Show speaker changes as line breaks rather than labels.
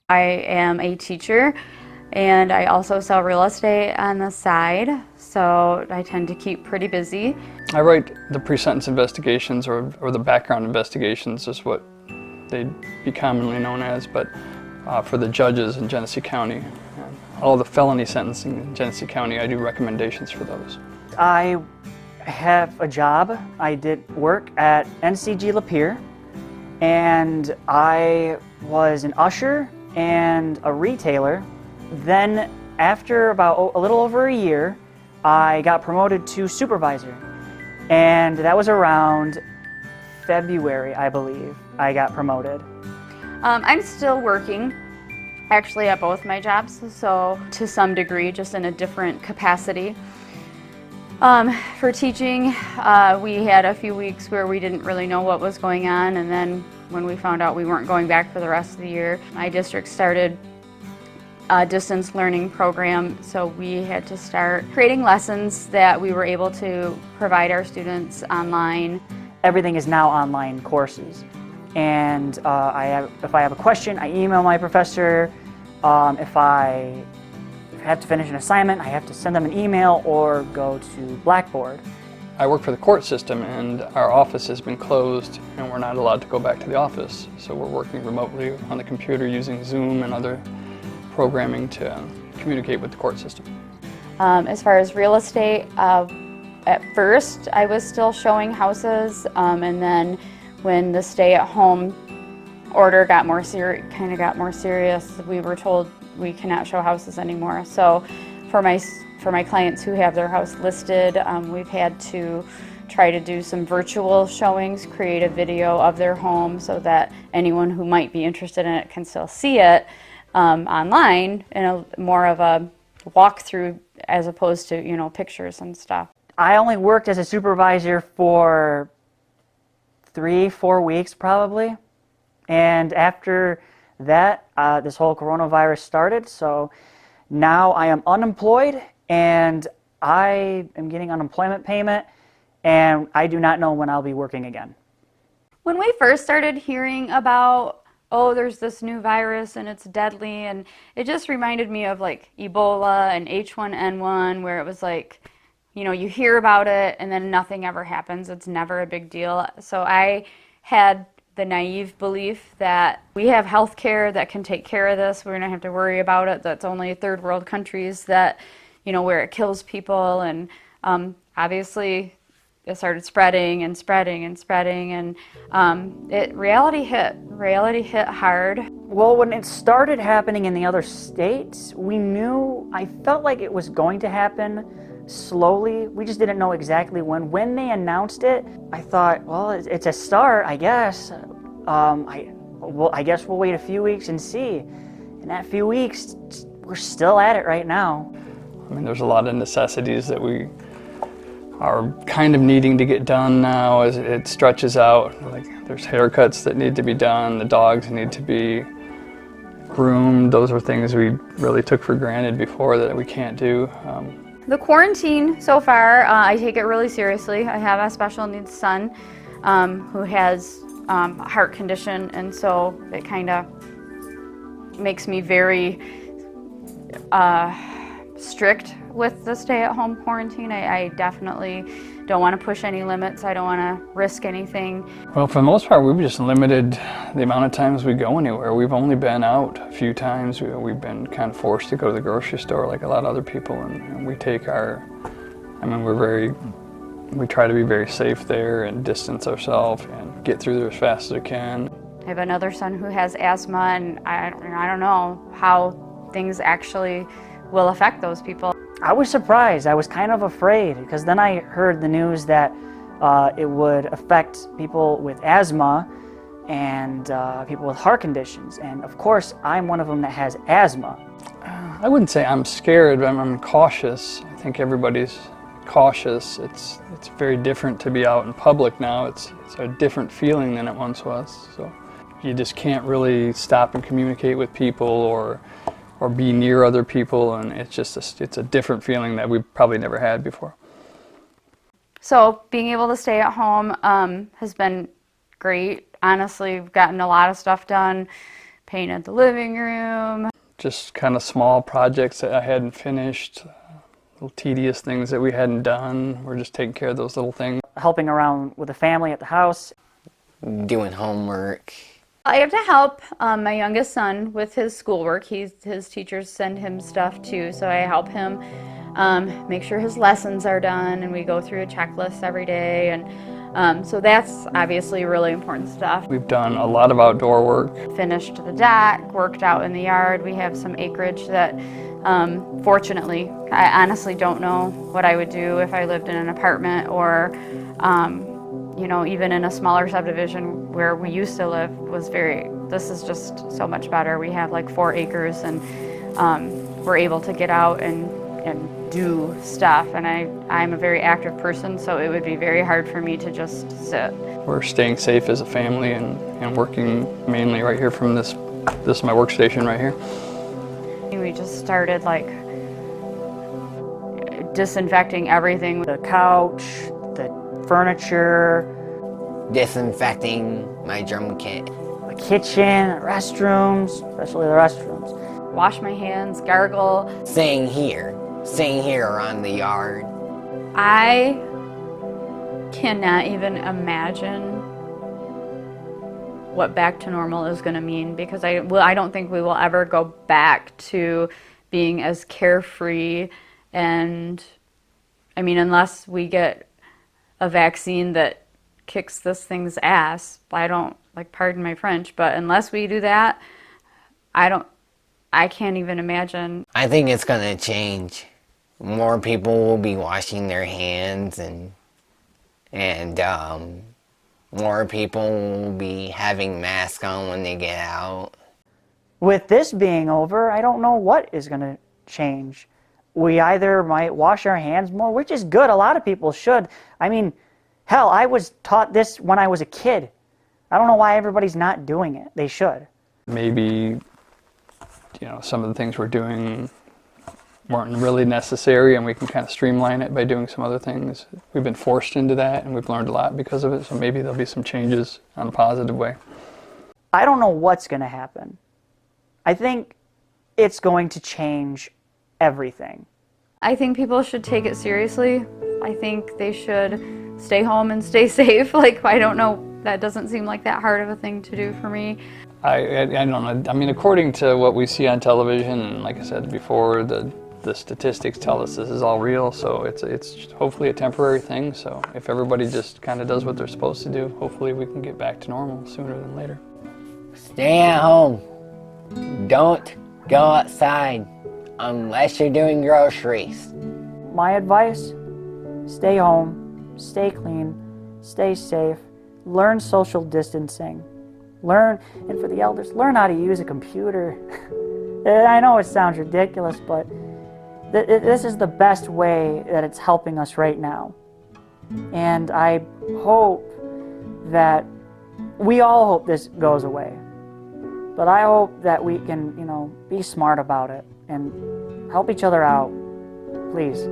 I am a teacher and I also sell real estate on the side, so I tend to keep pretty busy.
I write the pre-sentence investigations or the background investigations is what they'd be commonly known as, but for the judges in Genesee County. All the felony sentencing in Genesee County, I do recommendations for those.
I have a job. I did work at NCG Lapeer, and I was an usher and a retailer. Then after about a little over a year, I got promoted to supervisor, and that was around February, I believe, I got promoted.
I'm still working actually at both my jobs, so to some degree, just in a different capacity. For teaching, we had a few weeks where we didn't really know what was going on, and then when we found out we weren't going back for the rest of the year, my district started a distance learning program, so we had to start creating lessons that we were able to provide our students online.
Everything is now online courses, and if I have a question, I email my professor. If I have to finish an assignment, I have to send them an email or go to Blackboard.
I work for the court system, and our office has been closed and we're not allowed to go back to the office, so we're working remotely on the computer using Zoom and other programming to communicate with the court system.
As far as real estate, at first I was still showing houses, and then when the stay-at-home order got more serious, we were told we cannot show houses anymore. So for my clients who have their house listed, we've had to try to do some virtual showings, create a video of their home so that anyone who might be interested in it can still see it online in more of a walkthrough as opposed to, pictures and stuff.
I only worked as a supervisor for 3-4 weeks probably, and after that this whole coronavirus started, so now I am unemployed and I am getting unemployment payment, and I do not know when I'll be working again.
When we first started hearing about, oh, there's this new virus and it's deadly, and it just reminded me of like Ebola and H1N1, where it was like, you hear about it and then nothing ever happens. It's never a big deal. So I had the naive belief that we have health care that can take care of this. We're going to have to worry about it. That's only third world countries that, where it kills people. And obviously it started spreading and spreading and spreading, and reality hit hard.
Well, when it started happening in the other states, I felt like it was going to happen slowly. We just didn't know exactly when. When they announced it, I thought, well, it's a start, I guess. I guess we'll wait a few weeks and see. In that few weeks, we're still at it right now.
I mean, there's a lot of necessities that we are kind of needing to get done now as it stretches out. Like, there's haircuts that need to be done, the dogs need to be groomed. Those are things we really took for granted before that we can't do.
The quarantine so far, I take it really seriously. I have a special needs son who has a heart condition, and so it kind of makes me very strict with the stay-at-home quarantine. I definitely don't want to push any limits. I don't want to risk anything.
Well, for the most part, we've just limited the amount of times we go anywhere. We've only been out a few times. We've been kind of forced to go to the grocery store like a lot of other people, and we take we try to be very safe there and distance ourselves and get through there as fast as we can.
I have another son who has asthma, and I don't know how things actually will affect those people.
I was surprised. I was kind of afraid, because then I heard the news that it would affect people with asthma and people with heart conditions. And of course, I'm one of them that has asthma.
I wouldn't say I'm scared, but I'm cautious. I think everybody's cautious. It's very different to be out in public now. It's a different feeling than it once was. So you just can't really stop and communicate with people or be near other people, and it's a different feeling that we've probably never had before.
So being able to stay at home has been great. Honestly, we've gotten a lot of stuff done. painted the living room.
Just kind of small projects that I hadn't finished, little tedious things that we hadn't done. We're just taking care of those little things.
Helping around with the family at the house.
Doing homework.
I have to help my youngest son with his schoolwork. His teachers send him stuff too, so I help him make sure his lessons are done, and we go through a checklist every day, and so that's obviously really important stuff.
We've done a lot of outdoor work.
Finished the deck, worked out in the yard. We have some acreage that fortunately, I honestly don't know what I would do if I lived in an apartment or even in a smaller subdivision where we used to live this is just so much better. We have like 4 acres, and we're able to get out and do stuff, and I'm a very active person, so it would be very hard for me to just sit.
We're staying safe as a family and working mainly right here from this is my workstation right here.
We just started like disinfecting everything.
The couch, the furniture,
Disinfecting my drum kit.
the kitchen, the restrooms, especially the restrooms.
Wash my hands, gargle.
Staying here around the yard.
I cannot even imagine what back to normal is going to mean, because I don't think we will ever go back to being as carefree, and I mean, unless we get a vaccine that kicks this thing's ass. Pardon my French, but unless we do that, I can't even imagine.
I think it's gonna change. More people will be washing their hands, and more people will be having masks on when they get out.
With this being over, I don't know what is going to change. We either might wash our hands more, which is good. A lot of people should. I mean, hell, I was taught this when I was a kid. I don't know why everybody's not doing it. They should.
Maybe, some of the things we're doing weren't really necessary, and we can kind of streamline it by doing some other things. We've been forced into that, and we've learned a lot because of it, so maybe there'll be some changes on a positive way.
I don't know what's going to happen. I think it's going to change everything.
I think people should take it seriously. I think they should stay home and stay safe. I don't know, that doesn't seem like that hard of a thing to do for me.
I don't know. I mean, according to what we see on television, and like I said before, the statistics tell us this is all real, so it's hopefully a temporary thing. So if everybody just kind of does what they're supposed to do, hopefully we can get back to normal sooner than later.
Stay at home. Don't go outside unless you're doing groceries.
My advice, stay home, stay clean, stay safe, learn social distancing. And for the elders, learn how to use a computer. I know it sounds ridiculous, but this is the best way that it's helping us right now. And I hope that, we all hope this goes away. But I hope that we can, be smart about it and help each other out. Please.